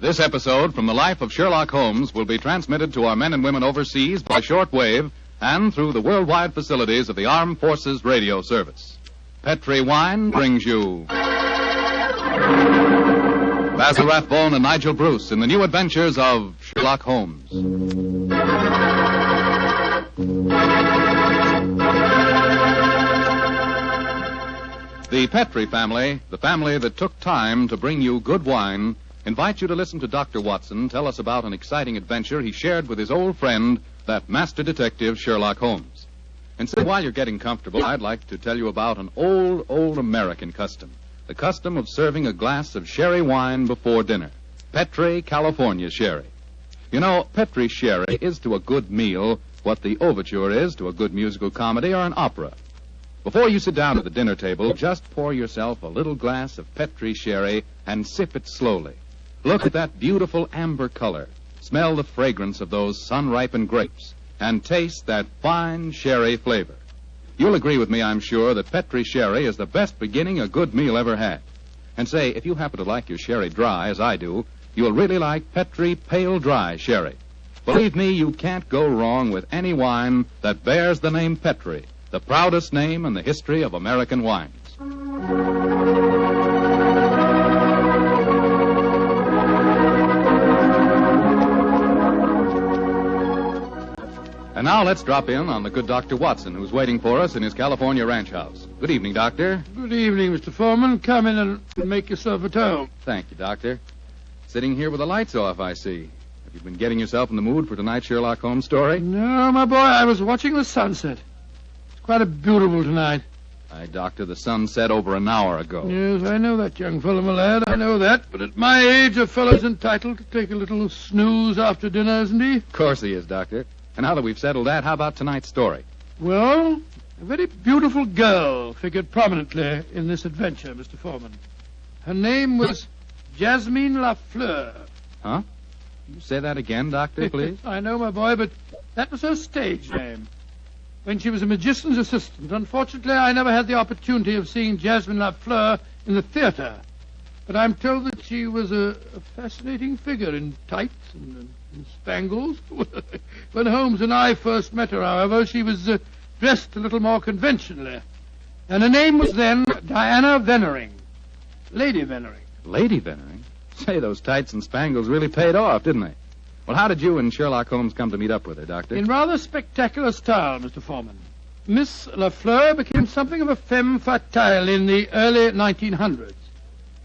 This episode from the life of Sherlock Holmes will be transmitted to our men and women overseas by shortwave and through the worldwide facilities of the Armed Forces Radio Service. Petri Wine brings you Basil Rathbone and Nigel Bruce in the new adventures of Sherlock Holmes. The Petri family, the family that took time to bring you good wine, invite you to listen to Dr. Watson tell us about an exciting adventure he shared with his old friend, that master detective Sherlock Holmes. And so while you're getting comfortable, I'd like to tell you about an old American custom. The custom of serving a glass of sherry wine before dinner. Petri, California sherry. You know, Petri sherry is to a good meal what the overture is to a good musical comedy or an opera. Before you sit down at the dinner table, just pour yourself a little glass of Petri sherry and sip it slowly. Look at that beautiful amber color. Smell the fragrance of those sun-ripened grapes. And taste that fine sherry flavor. You'll agree with me, I'm sure, that Petri sherry is the best beginning a good meal ever had. And say, if you happen to like your sherry dry, as I do, you'll really like Petri Pale Dry Sherry. Believe me, you can't go wrong with any wine that bears the name Petri, the proudest name in the history of American wines. And now let's drop in on the good Dr. Watson, who's waiting for us in his California ranch house. Good evening, Doctor. Good evening, Mr. Foreman. Come in and make yourself at home. Thank you, Doctor. Sitting here with the lights off, I see. Have you been getting yourself in the mood for tonight's Sherlock Holmes story? No, my boy, I was watching the sunset. It's quite a beautiful tonight. Aye, Doctor, the sun set over an hour ago. Yes, I know that, young fellow, my lad. I know that. But at my age, a fellow's entitled to take a little snooze after dinner, isn't he? Of course he is, Doctor. And now that we've settled that, how about tonight's story? Well, a very beautiful girl figured prominently in this adventure, Mr. Foreman. Her name was Jasmine Lafleur. Huh? You say that again, Doctor, please? I know, my boy, but that was her stage name. When she was a magician's assistant, unfortunately, I never had the opportunity of seeing Jasmine Lafleur in the theater. But I'm told that she was a fascinating figure in tights and spangles. When Holmes and I first met her, however, she was dressed a little more conventionally. And her name was then Diana Vennering. Lady Vennering. Lady Vennering? Say, those tights and spangles really paid off, didn't they? Well, how did you and Sherlock Holmes come to meet up with her, Doctor? In rather spectacular style, Mr. Foreman. Miss Lafleur became something of a femme fatale in the early 1900s.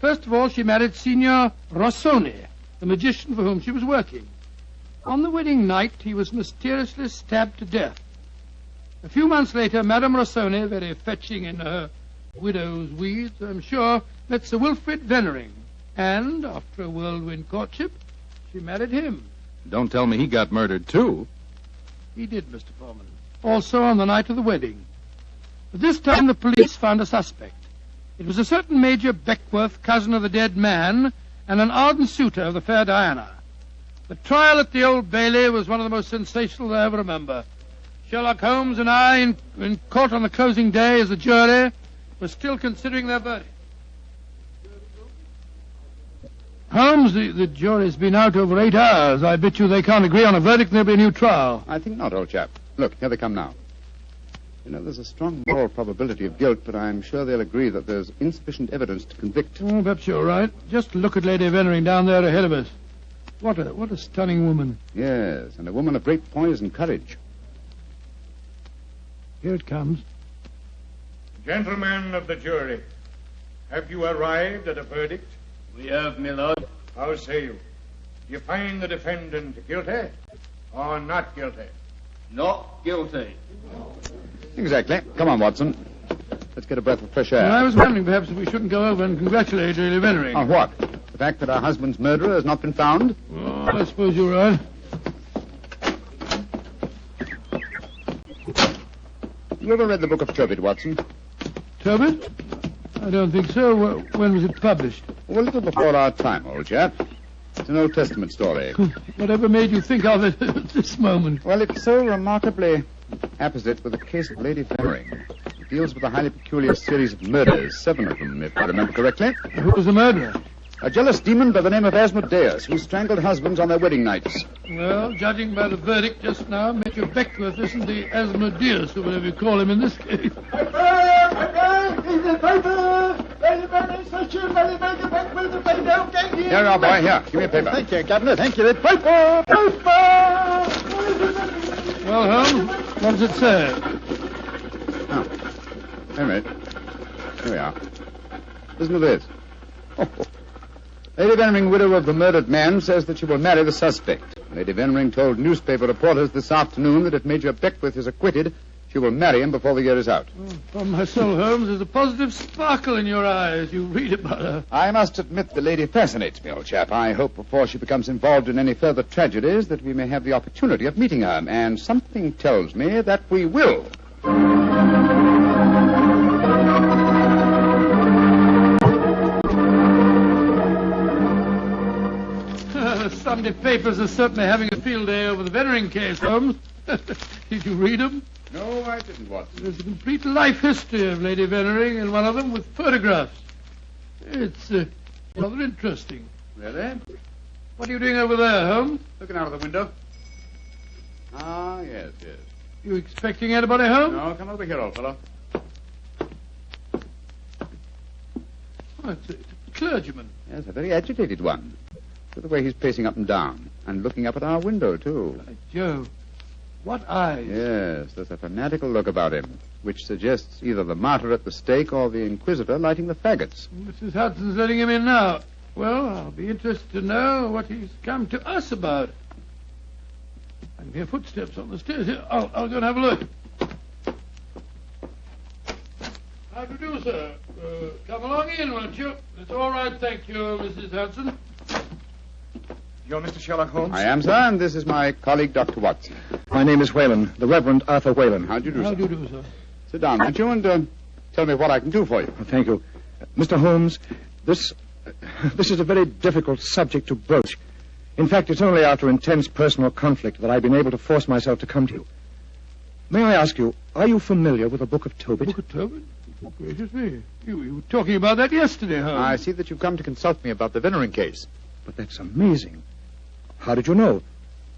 First of all, she married Signor Rossoni, the magician for whom she was working. On the wedding night, he was mysteriously stabbed to death. A few months later, Madame Rossoni, very fetching in her widow's weeds, I'm sure, met Sir Wilfrid Vennering. And, after a whirlwind courtship, she married him. Don't tell me he got murdered, too. He did, Mr. Foreman. Also on the night of the wedding. But this time the police found a suspect. It was a certain Major Beckworth, cousin of the dead man, and an ardent suitor of the fair Diana. The trial at the Old Bailey was one of the most sensational I ever remember. Sherlock Holmes and I, in court on the closing day as a jury, were still considering their verdict. Holmes, the jury's been out over 8 hours. I bet you they can't agree on a verdict and there'll be a new trial. I think not, old chap. Look, here they come now. You know, there's a strong moral probability of guilt, but I'm sure they'll agree that there's insufficient evidence to convict. Oh, perhaps you're right. Just look at Lady Vennering down there ahead of us. What a stunning woman. Yes, and a woman of great poise and courage. Here it comes. Gentlemen of the jury, have you arrived at a verdict? We have, my lord. How say you? Do you find the defendant guilty or not guilty? Not guilty. Exactly. Come on, Watson. Let's get a breath of fresh air. Well, I was wondering perhaps if we shouldn't go over and congratulate Lady Vennering. On what? The fact that our husband's murderer has not been found? Oh, I suppose you're right. You ever read the book of Tobit, Watson? Tobit? I don't think so. When was it published? Well, a little before our time, old chap. It's an Old Testament story. Whatever made you think of it at this moment? Well, it's so remarkably apposite with the case of Lady Vennering. It deals with a highly peculiar series of murders, 7 of them, if I remember correctly. Who was the murderer? A jealous demon by the name of Asmodeus, who strangled husbands on their wedding nights. Well, judging by the verdict just now, Major Beckworth isn't the Asmodeus, or whatever you call him in this case. Here you are, boy. Here, give me a paper. Thank you, Governor. Thank you. The paper! Well, Holmes, what does it say? Oh, wait a minute. Here we are. Listen to this. Lady Veneering, widow of the murdered man, says that she will marry the suspect. Lady Veneering told newspaper reporters this afternoon that if Major Beckworth is acquitted, she will marry him before the year is out. Oh, from my soul, Holmes, there's a positive sparkle in your eyes. You read about her. I must admit the lady fascinates me, old chap. I hope before she becomes involved in any further tragedies that we may have the opportunity of meeting her. And something tells me that we will. The Sunday papers are certainly having a field day over the Veneering case, Holmes. Did you read them? No, I didn't, Watson. There's a complete life history of Lady Veneering, and one of them with photographs. It's rather interesting. Really? What are you doing over there, Holmes? Looking out of the window. Ah, yes. You expecting anybody home? No, come over here, old fellow. Oh, it's a clergyman. Yes, a very agitated one. Look at the way he's pacing up and down. And looking up at our window, too. By Jove. What eyes. Yes, there's a fanatical look about him, which suggests either the martyr at the stake or the inquisitor lighting the faggots. Mrs. Hudson's letting him in now. Well, I'll be interested to know what he's come to us about. I can hear footsteps on the stairs here. I'll go and have a look. How do you do, sir? Come along in, won't you? It's all right, thank you, Mrs. Hudson. You're Mr. Sherlock Holmes? I am, sir, and this is my colleague, Dr. Watson. My name is Whalen, the Reverend Arthur Whalen. How do you do, How sir? do you do, sir? Sit down, won't you, and tell me what I can do for you. Thank you. Mr. Holmes, this is a very difficult subject to broach. In fact, it's only after intense personal conflict that I've been able to force myself to come to you. May I ask you, are you familiar with the Book of Tobit? Book of Tobit? Oh, gracious me. You were talking about that yesterday, Holmes. I see that you've come to consult me about the Veneering case. But that's amazing. How did you know?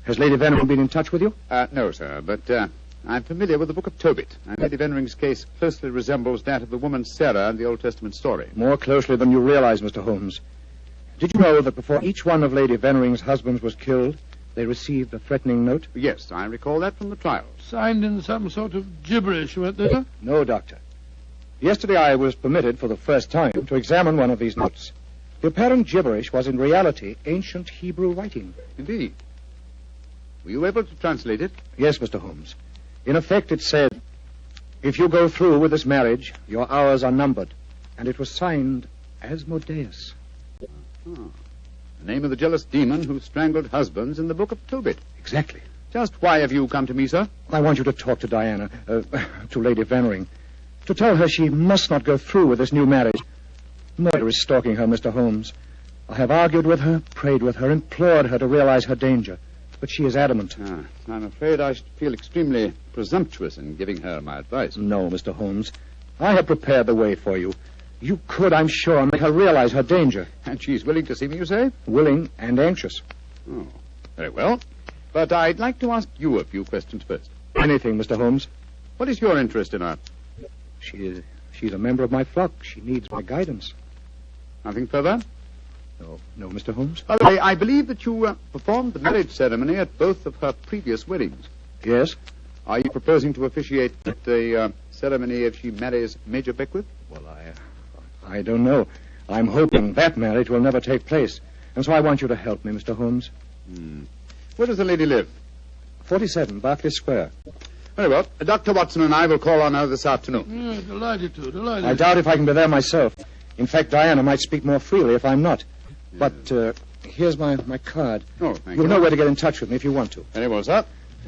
Has Lady Veneering been in touch with you? No, sir, but I'm familiar with the Book of Tobit. And Lady Venering's case closely resembles that of the woman Sarah in the Old Testament story. More closely than you realize, Mr. Holmes. Did you know that before each one of Lady Venering's husbands was killed, they received a threatening note? Yes, I recall that from the trial. Signed in some sort of gibberish, weren't they, sir? No, Doctor. Yesterday I was permitted for the first time to examine one of these notes. The apparent gibberish was in reality ancient Hebrew writing. Indeed. Were you able to translate it? Yes, Mr. Holmes. In effect, it said, if you go through with this marriage, your hours are numbered. And it was signed Asmodeus. Oh. The name of the jealous demon who strangled husbands in the Book of Tobit. Exactly. Just why have you come to me, sir? I want you to talk to Diana, to Lady Veneering, to tell her she must not go through with this new marriage. Murder is stalking her, Mr. Holmes. I have argued with her, prayed with her, implored her to realize her danger. But she is adamant. I'm afraid I should feel extremely presumptuous in giving her my advice. No, Mr. Holmes. I have prepared the way for you. You could, I'm sure, make her realize her danger. And she's willing to see me, you say? Willing and anxious. Oh, very well. But I'd like to ask you a few questions first. Anything, Mr. Holmes. What is your interest in her? She's a member of my flock. She needs my guidance. Nothing further? No, Mr. Holmes. By the way, I believe that you performed the marriage ceremony at both of her previous weddings. Yes? Are you proposing to officiate the ceremony if she marries Major Beckworth? Well, I don't know. I'm hoping that marriage will never take place. And so I want you to help me, Mr. Holmes. Where does the lady live? 47, Berkeley Square. Very well. Dr. Watson and I will call on her this afternoon. Delighted to, delighted. I doubt if I can be there myself. In fact, Diana might speak more freely if I'm not. But here's my card. Oh, thank you. You'll know where to get in touch with me if you want to. Very well, sir.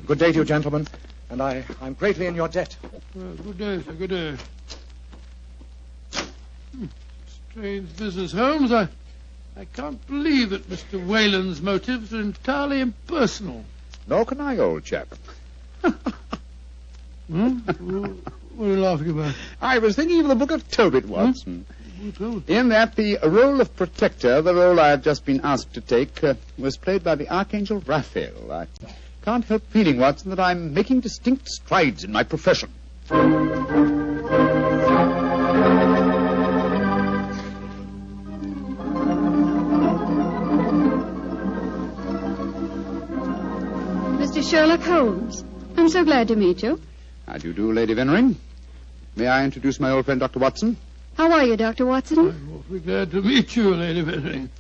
Good day to you, gentlemen. And I'm greatly in your debt. Well, good day, sir, good day. Strange business, Holmes. I can't believe that Mr. Whalen's motives are entirely impersonal. Nor can I, old chap. What are you laughing about? I was thinking of the Book of Tobit, Watson. In that the role of protector, the role I have just been asked to take, was played by the Archangel Raphael. I can't help feeling, Watson, that I'm making distinct strides in my profession. Mr. Sherlock Holmes. I'm so glad to meet you. How do you do, Lady Vennering? May I introduce my old friend, Dr. Watson? How are you, Dr. Watson? I'm awfully glad to meet you, Lady Vennering.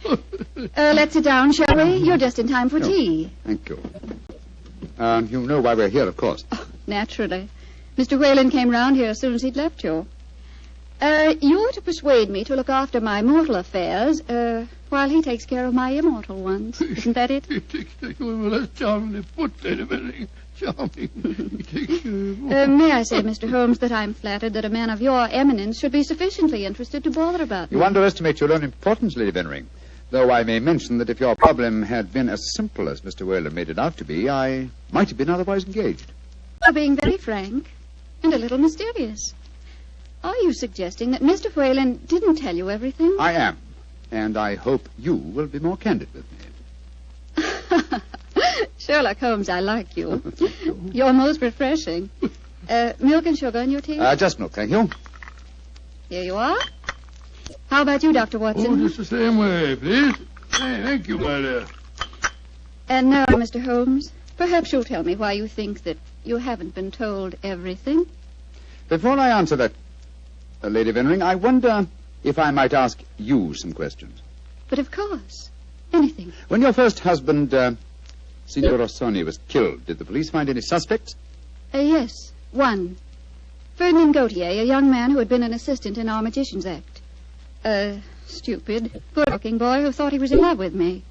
Let's sit down, shall we? You're just in time for tea. Thank you. You know why we're here, of course. Oh, naturally. Mr. Whalen came round here as soon as he'd left you. You're to persuade me to look after my mortal affairs, while he takes care of my immortal ones. Isn't that it? Well, that's charmingly put, Lady Vennering. Charming. May I say, Mr. Holmes, that I'm flattered that a man of your eminence should be sufficiently interested to bother about me. You underestimate your own importance, Lady Vennering. Though I may mention that if your problem had been as simple as Mr. Whalen made it out to be, I might have been otherwise engaged. You're being very frank and a little mysterious. Are you suggesting that Mr. Whalen didn't tell you everything? I am. And I hope you will be more candid with me. Sherlock Holmes, I like you. You're most refreshing. Milk and sugar in your tea? Just milk, thank you. Here you are. How about you, Dr. Watson? Oh, just the same way, please. Hey, thank you, my dear. And now, Mr. Holmes, perhaps you'll tell me why you think that you haven't been told everything. Before I answer that, Lady Vennering, I wonder if I might ask you some questions. But of course. Anything. When your first husband, Signor Rossoni, was killed, did the police find any suspects? Yes, one. Ferdinand Gautier, a young man who had been an assistant in our Magician's Act. A stupid, good-looking boy who thought he was in love with me.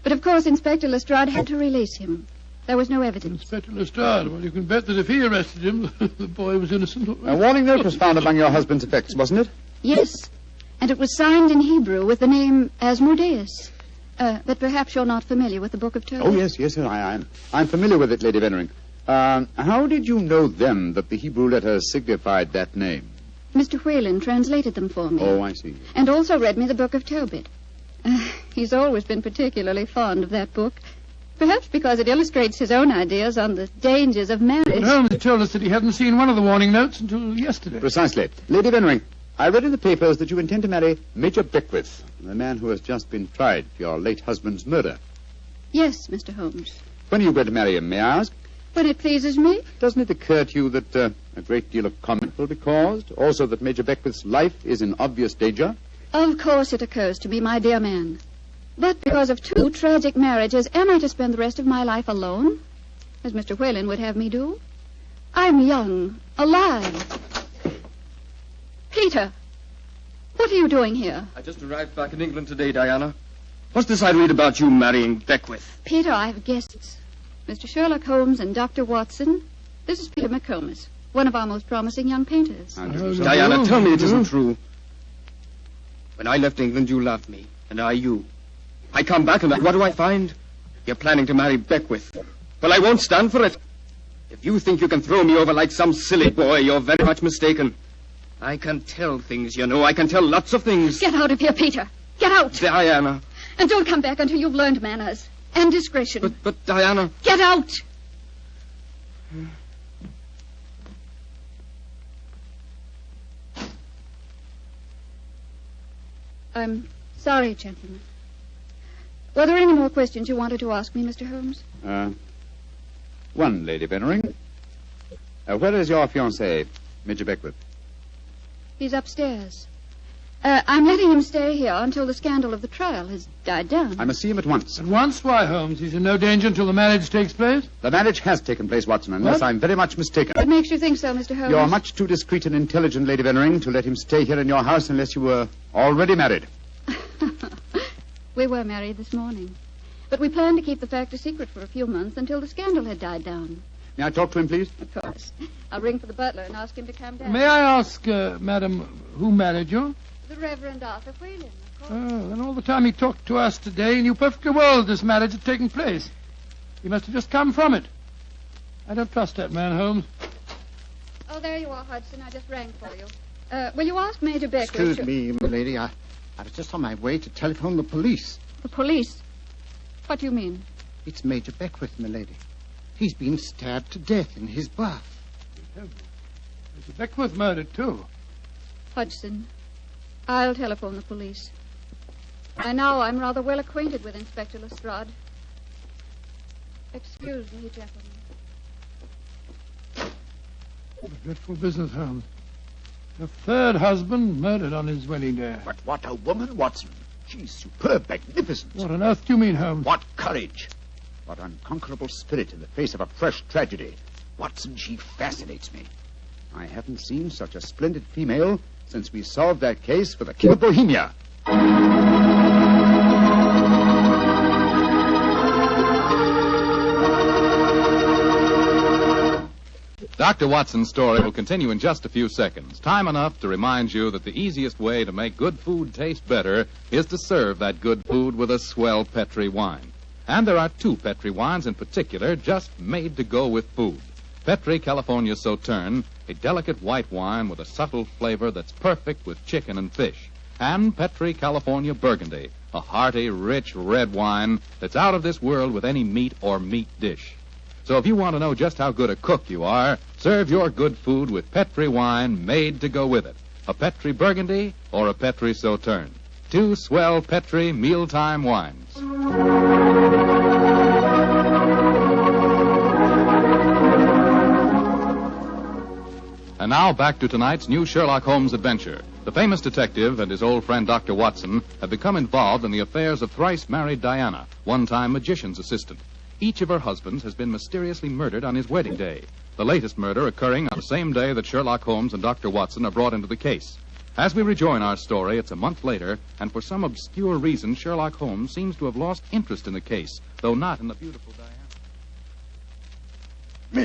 But of course Inspector Lestrade had to release him. There was no evidence. Inspector Lestrade, well, you can bet that if he arrested him, the boy was innocent. A warning note was found among your husband's effects, wasn't it? Yes, and it was signed in Hebrew with the name Asmodeus. But perhaps you're not familiar with the Book of Tobit. Oh, yes, I am. I'm familiar with it, Lady Vennering. How did you know then that the Hebrew letters signified that name? Mr. Whalen translated them for me. Oh, I see. And also read me the Book of Tobit. He's always been particularly fond of that book. Perhaps because it illustrates his own ideas on the dangers of marriage. Holmes told us that he hadn't seen one of the warning notes until yesterday. Precisely. Lady Vennering, I read in the papers that you intend to marry Major Beckwith, the man who has just been tried for your late husband's murder. Yes, Mr. Holmes. When are you going to marry him, may I ask? When it pleases me. Doesn't it occur to you that a great deal of comment will be caused? Also that Major Beckwith's life is in obvious danger? Of course it occurs to me, my dear man. But because of two tragic marriages, am I to spend the rest of my life alone? As Mr. Whalen would have me do? I'm young, alive. Peter, what are you doing here? I just arrived back in England today, Diana. What's this I read about you marrying Beckwith? Peter, I have guests. Mr. Sherlock Holmes and Dr. Watson. This is Peter McComas, one of our most promising young painters. Diana, tell me it isn't true. When I left England, you loved me, and I you. I come back, and what do I find? You're planning to marry Beckwith. Well, I won't stand for it. If you think you can throw me over like some silly boy, you're very much mistaken. I can tell things, you know. I can tell lots of things. Get out of here, Peter. Get out. Diana. And don't come back until you've learned manners and discretion. But Diana... Get out. I'm sorry, gentlemen. Were there any more questions you wanted to ask me, Mr. Holmes? One, Lady Vennering. Where is your fiancé, Major Beckwith? He's upstairs. I'm letting him stay here until the scandal of the trial has died down. I must see him at once. At once? Why, Holmes? He's in no danger until the marriage takes place? The marriage has taken place, Watson, unless I'm very much mistaken. What makes you think so, Mr. Holmes? You're much too discreet and intelligent, Lady Vennering, to let him stay here in your house unless you were already married. We were married this morning. But we planned to keep the fact a secret for a few months until the scandal had died down. May I talk to him, please? Of course. I'll ring for the butler and ask him to come down. May I ask, madam, who married you? The Reverend Arthur Whalen, of course. Oh, and all the time he talked to us today, he knew perfectly well this marriage had taken place. He must have just come from it. I don't trust that man, Holmes. Oh, there you are, Hudson. I just rang for you. Will you ask Major Beckwith? Excuse me, milady. I was just on my way to telephone the police. The police? What do you mean? It's Major Beckwith, milady. He's been stabbed to death in his bath. Mr. Beckwith murdered, too. Hodgson, I'll telephone the police. By now, I'm rather well acquainted with Inspector Lestrade. Excuse me, gentlemen. What a dreadful business, Holmes. Her third husband murdered on his wedding day. But what a woman, Watson. She's superb, magnificent. What on earth do you mean, Holmes? What courage. What unconquerable spirit in the face of a fresh tragedy. Watson, she fascinates me. I haven't seen such a splendid female since we solved that case for the King of Bohemia. Dr. Watson's story will continue in just a few seconds. Time enough to remind you that the easiest way to make good food taste better is to serve that good food with a swell Petri wine. And there are two Petri wines in particular just made to go with food. Petri California Sauterne, a delicate white wine with a subtle flavor that's perfect with chicken and fish. And Petri California Burgundy, a hearty, rich red wine that's out of this world with any meat or meat dish. So if you want to know just how good a cook you are, serve your good food with Petri wine made to go with it. A Petri Burgundy or a Petri Sauterne. Two swell Petri mealtime wines. And now back to tonight's new Sherlock Holmes adventure. The famous detective and his old friend Dr. Watson have become involved in the affairs of thrice-married Diana, one-time magician's assistant. Each of her husbands has been mysteriously murdered on his wedding day, the latest murder occurring on the same day that Sherlock Holmes and Dr. Watson are brought into the case. As we rejoin our story, it's a month later, and for some obscure reason, Sherlock Holmes seems to have lost interest in the case, though not in the beautiful Diana.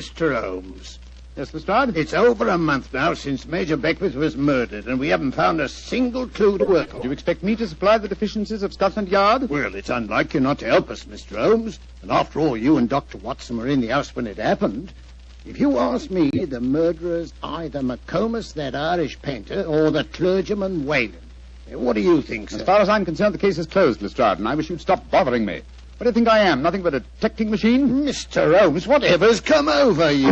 Mr. Holmes. Yes, Lestrade? It's over a month now since Major Beckwith was murdered, and we haven't found a single clue to work on. Do you expect me to supply the deficiencies of Scotland Yard? Well, it's unlike you not to help us, Mr. Holmes. And after all, you and Dr. Watson were in the house when it happened. If you ask me, the murderer's either McComas, that Irish painter, or the clergyman Whalen. What do you think, sir? As far as I'm concerned, the case is closed, Lestrade, and I wish you'd stop bothering me. What do you think I am? Nothing but a detecting machine? Mr. Holmes, whatever's come over you?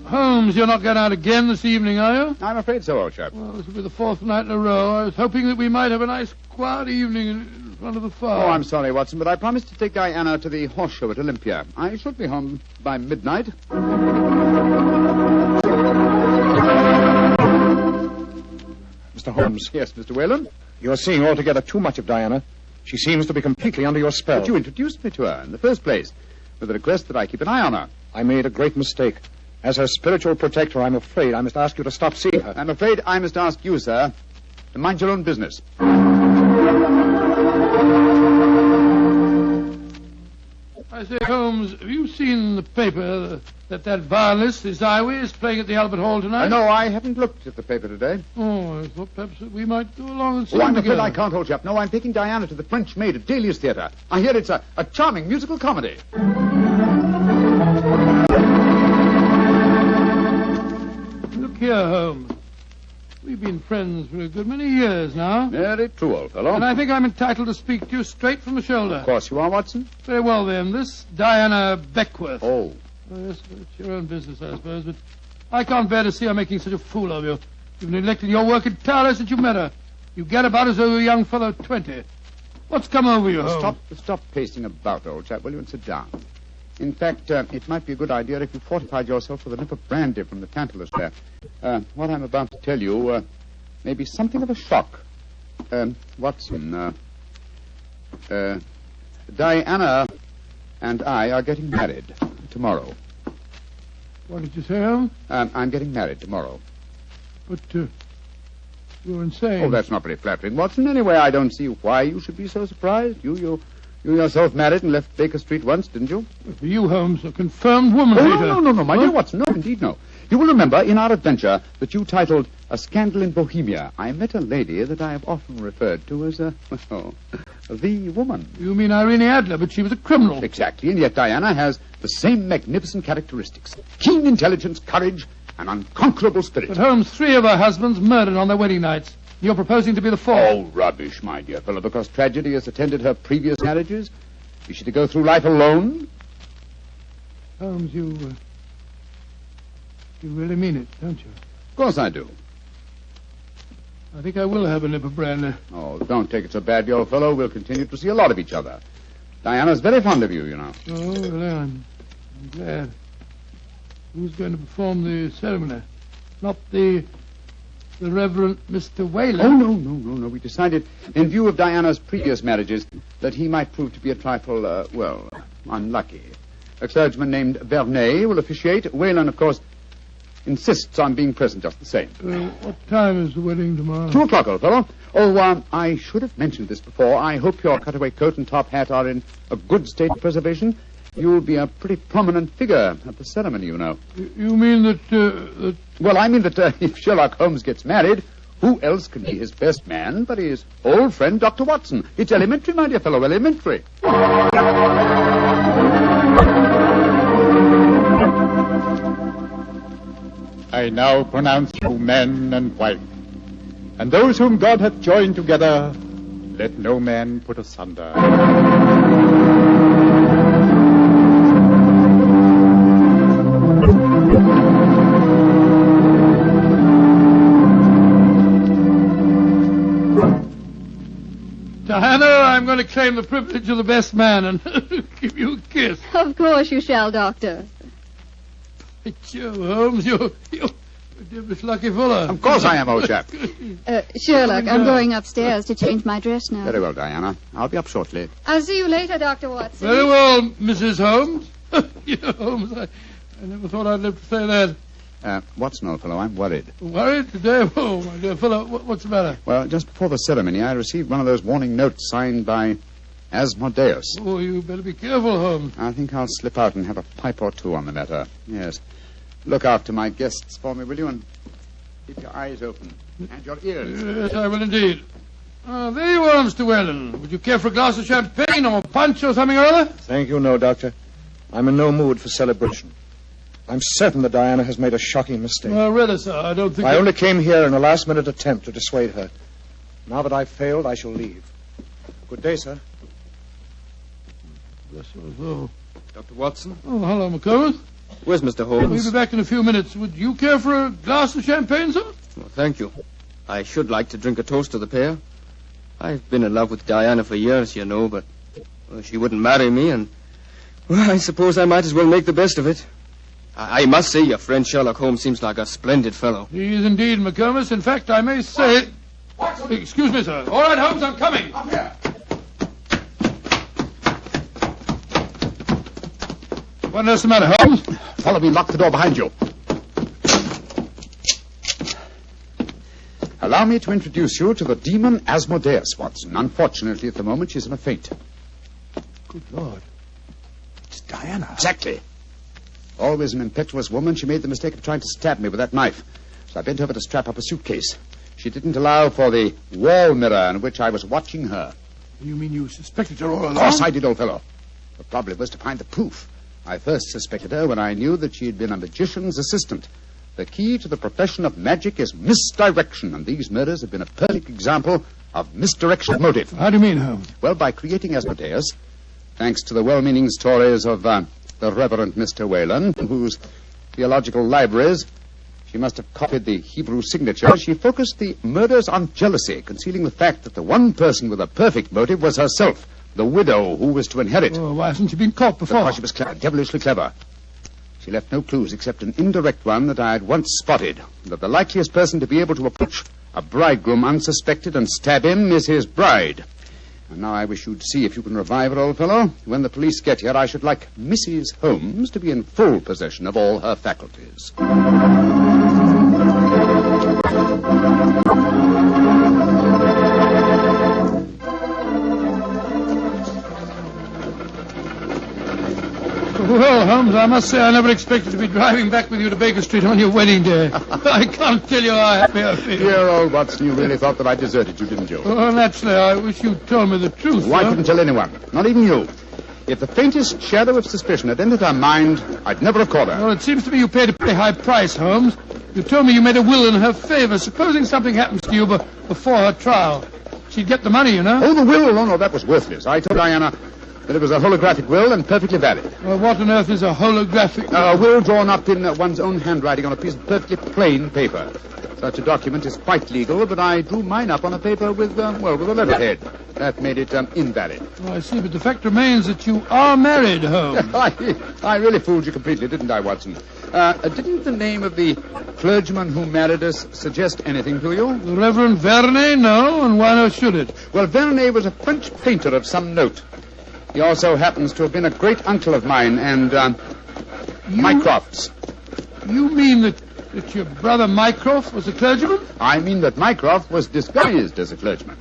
Holmes, you're not going out again this evening, are you? I'm afraid so, old chap. Well, this will be the fourth night in a row. I was hoping that we might have a nice, quiet evening in front of the fire. Oh, I'm sorry, Watson, but I promised to take Diana to the horse show at Olympia. I should be home by midnight. Mr. Holmes. Yes, Mr. Whalen? You're seeing altogether too much of Diana. She seems to be completely under your spell. But you introduced me to her in the first place, with the request that I keep an eye on her. I made a great mistake. As her spiritual protector, I'm afraid I must ask you to stop seeing her. I'm afraid I must ask you, sir, to mind your own business. I say, Holmes, have you seen in the paper that violinist, Isaiwi, is playing at the Albert Hall tonight? No, I haven't looked at the paper today. Oh, I thought perhaps that we might go along and see Oh, I'm him afraid together. I can't, old chap. No, I'm taking Diana to the French Maid at Delius Theatre. I hear it's a charming musical comedy. Look here, Holmes. We've been friends for a good many years now. Very true, old fellow. And I think I'm entitled to speak to you straight from the shoulder. Of course you are, Watson. Very well, then. This Diana Beckwith. Oh. Yes, it's your own business, I suppose, but I can't bear to see her making such a fool of you. You've neglected your work entirely since you met her. You get about as though you're a young fellow of 20. What's come over you, Holmes? Stop pacing about, old chap, will you, and sit down. In fact, it might be a good idea if you fortified yourself with a nip of brandy from the Tantalus there. What I'm about to tell you may be something of a shock. Watson, Diana and I are getting married tomorrow. What did you say, Holmes? I'm getting married tomorrow. But, you're insane. Oh, that's not very flattering, Watson. Anyway, I don't see why you should be so surprised. You yourself married and left Baker Street once, didn't you? For you, Holmes, a confirmed woman Oh, hater. no, my dear Watson. No, indeed, no. You will remember in our adventure that you titled A Scandal in Bohemia, I met a lady that I have often referred to as a The woman. You mean Irene Adler, but she was a criminal. Exactly, and yet Diana has the same magnificent characteristics. Keen intelligence, courage, and unconquerable spirit. But Holmes, 3 of her husbands murdered on their wedding nights. You're proposing to be the 4th. Oh, rubbish, my dear fellow. Because tragedy has attended her previous marriages, is she to go through life alone? Holmes, you really mean it, don't you? Of course I do. I think I will have a nip of brandy. Oh, don't take it so bad, old fellow. We'll continue to see a lot of each other. Diana's very fond of you, you know. Oh, well, I'm glad. Who's going to perform the ceremony? Not the Reverend Mr. Whalen? Oh, no. We decided, in view of Diana's previous marriages, that he might prove to be a trifle, unlucky. A clergyman named Vernet will officiate. Whalen, of course, insists on being present just the same. What time is the wedding tomorrow? 2 o'clock, old fellow. Oh, I should have mentioned this before. I hope your cutaway coat and top hat are in a good state of preservation. You'll be a pretty prominent figure at the ceremony, you know. You mean that... Well, I mean that if Sherlock Holmes gets married, who else can be his best man but his old friend, Dr. Watson? It's elementary, my dear fellow, elementary. I now pronounce you man and wife, and those whom God hath joined together, let no man put asunder. Diana, I'm going to claim the privilege of the best man and give you a kiss. Of course you shall, Doctor. Joe Holmes, you're Miss Lucky Fuller. Of course I am, old chap. Sherlock, I'm going upstairs to change my dress now. Very well, Diana. I'll be up shortly. I'll see you later, Dr. Watson. Very well, Mrs. Holmes. Holmes, I never thought I'd live to say that. Watson, old fellow, I'm worried. Worried today? Oh, my dear fellow, what's the matter? Well, just before the ceremony, I received one of those warning notes signed by Asmodeus. Oh, you better be careful, Holmes. I think I'll slip out and have a pipe or two on the matter. Yes. Look after my guests for me, will you? And keep your eyes open. And your ears. Yes, I will indeed. There you are, Mr. Whalen. Would you care for a glass of champagne or punch or something or other? Thank you, no, Doctor. I'm in no mood for celebration. I'm certain that Diana has made a shocking mistake. Well, really, sir, I don't think... I only came here in a last-minute attempt to dissuade her. Now that I've failed, I shall leave. Good day, sir. Bless your soul. Dr. Watson? Oh, hello, McComas. Where's Mr. Holmes? We'll be back in a few minutes. Would you care for a glass of champagne, sir? Well, thank you. I should like to drink a toast to the pair. I've been in love with Diana for years, you know, but she wouldn't marry me, and well, I suppose I might as well make the best of it. I must say your friend Sherlock Holmes seems like a splendid fellow. He is indeed, McComas. In fact, I may say... Watson! Excuse me, sir. All right, Holmes, I'm coming. Up here. What on earth's the matter, Holmes? Follow me, lock the door behind you. Allow me to introduce you to the demon Asmodeus, Watson. Unfortunately, at the moment, she's in a faint. Good Lord. It's Diana. Exactly. Always an impetuous woman, she made the mistake of trying to stab me with that knife. So I bent over to strap up a suitcase. She didn't allow for the wall mirror in which I was watching her. You mean you suspected her all along? Of course I did, old fellow. The problem was to find the proof. I first suspected her when I knew that she had been a magician's assistant. The key to the profession of magic is misdirection, and these murders have been a perfect example of misdirection of motive. How do you mean, Holmes? Well, by creating Asmodeus, thanks to the well-meaning stories of the Reverend Mr. Whalen, whose theological libraries she must have copied the Hebrew signature, she focused the murders on jealousy, concealing the fact that the one person with a perfect motive was herself, the widow who was to inherit. Oh, why hasn't she been caught before? Because she was clever, devilishly clever. She left no clues except an indirect one that I had once spotted, that the likeliest person to be able to approach a bridegroom unsuspected and stab him is his bride. And now I wish you'd see if you can revive her, old fellow. When the police get here, I should like Mrs. Holmes to be in full possession of all her faculties. Well, Holmes, I must say I never expected to be driving back with you to Baker Street on your wedding day. I can't tell you how happy I feel. Dear old Watson, you really thought that I deserted you, didn't you? Well, naturally, I wish you'd told me the truth. I couldn't tell anyone, not even you. If the faintest shadow of suspicion had entered her mind, I'd never have caught her. Well, it seems to me you paid a pretty high price, Holmes. You told me you made a will in her favor. Supposing something happens to you before her trial, she'd get the money, you know. Oh, the will? Oh, no, that was worthless. I told Diana that it was a holographic will and perfectly valid. Well, what on earth is a holographic will? A will drawn up in one's own handwriting on a piece of perfectly plain paper. Such a document is quite legal, but I drew mine up on a paper with a letterhead. That made it invalid. Oh, I see, but the fact remains that you are married, Holmes. I really fooled you completely, didn't I, Watson? Didn't the name of the clergyman who married us suggest anything to you? The Reverend Vernet? No, and why not should it? Well, Vernet was a French painter of some note. He also happens to have been a great uncle of mine and Mycroft's. You mean that your brother Mycroft was a clergyman? I mean that Mycroft was disguised as a clergyman.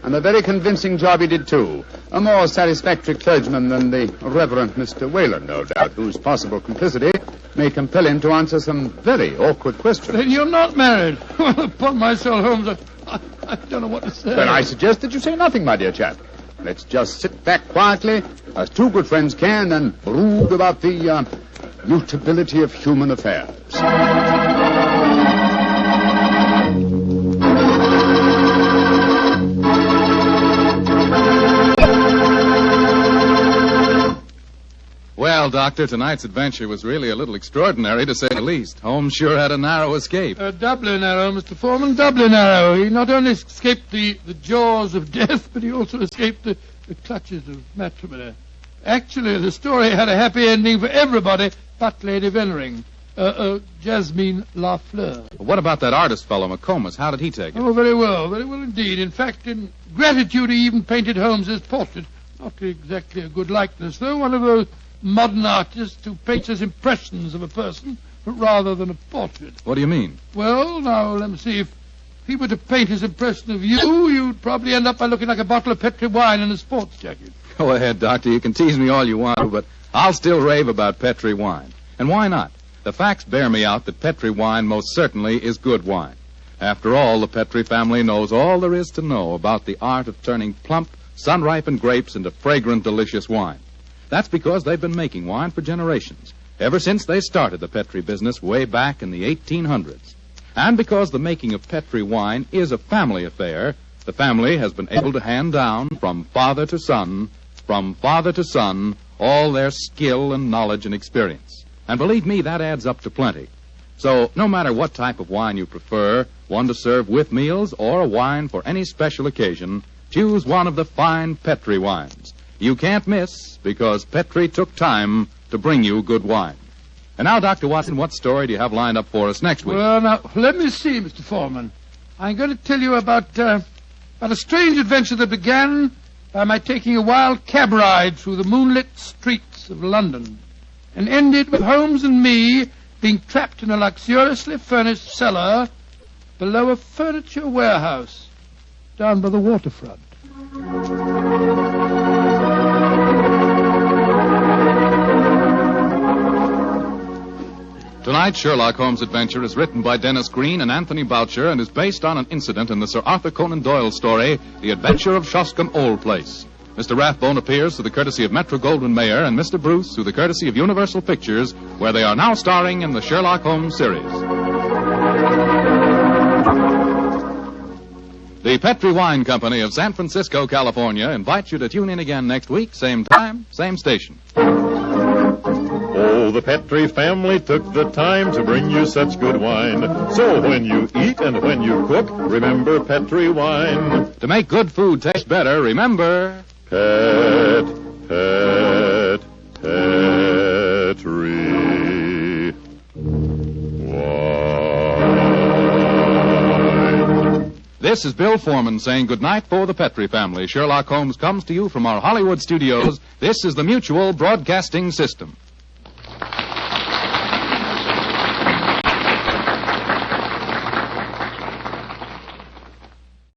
And a very convincing job he did, too. A more satisfactory clergyman than the Reverend Mr. Whalen, no doubt, whose possible complicity may compel him to answer some very awkward questions. Then you're not married. Well, upon my soul, Holmes, I don't know what to say. Then I suggest that you say nothing, my dear chap. Let's just sit back quietly, as two good friends can, and brood about the mutability of human affairs. Well, Doctor, tonight's adventure was really a little extraordinary, to say the least. Holmes sure had a narrow escape. Doubly narrow, Mr. Foreman, doubly narrow. He not only escaped the jaws of death, but he also escaped the clutches of matrimony. Actually, the story had a happy ending for everybody but Lady Vennering. Jasmine Lafleur. What about that artist fellow, McComas? How did he take it? Oh, very well indeed. In fact, in gratitude, he even painted Holmes's portrait. Not exactly a good likeness, though. One of those modern artists who paints as impressions of a person rather than a portrait. What do you mean? Well, now, let me see. If he were to paint his impression of you, you'd probably end up by looking like a bottle of Petri wine in a sports jacket. Go ahead, Doctor. You can tease me all you want, but I'll still rave about Petri wine. And why not? The facts bear me out that Petri wine most certainly is good wine. After all, the Petri family knows all there is to know about the art of turning plump, sun-ripened grapes into fragrant, delicious wine. That's because they've been making wine for generations, ever since they started the Petri business way back in the 1800s. And because the making of Petri wine is a family affair, the family has been able to hand down from father to son, all their skill and knowledge and experience. And believe me, that adds up to plenty. So no matter what type of wine you prefer, one to serve with meals or a wine for any special occasion, choose one of the fine Petri wines. You can't miss, because Petri took time to bring you good wine. And now, Dr. Watson, what story do you have lined up for us next week? Well, now, let me see, Mr. Foreman. I'm going to tell you about a strange adventure that began by my taking a wild cab ride through the moonlit streets of London, and ended with Holmes and me being trapped in a luxuriously furnished cellar below a furniture warehouse down by the waterfront. Tonight's Sherlock Holmes adventure is written by Dennis Green and Anthony Boucher and is based on an incident in the Sir Arthur Conan Doyle story, The Adventure of Shoscombe Old Place. Mr. Rathbone appears through the courtesy of Metro-Goldwyn-Mayer and Mr. Bruce through the courtesy of Universal Pictures, where they are now starring in the Sherlock Holmes series. The Petri Wine Company of San Francisco, California, invites you to tune in again next week, same time, same station. Oh, the Petri family took the time to bring you such good wine. So when you eat and when you cook, remember Petri wine. To make good food taste better, remember... Petri wine. This is Bill Foreman saying goodnight for the Petri family. Sherlock Holmes comes to you from our Hollywood studios. This is the Mutual Broadcasting System.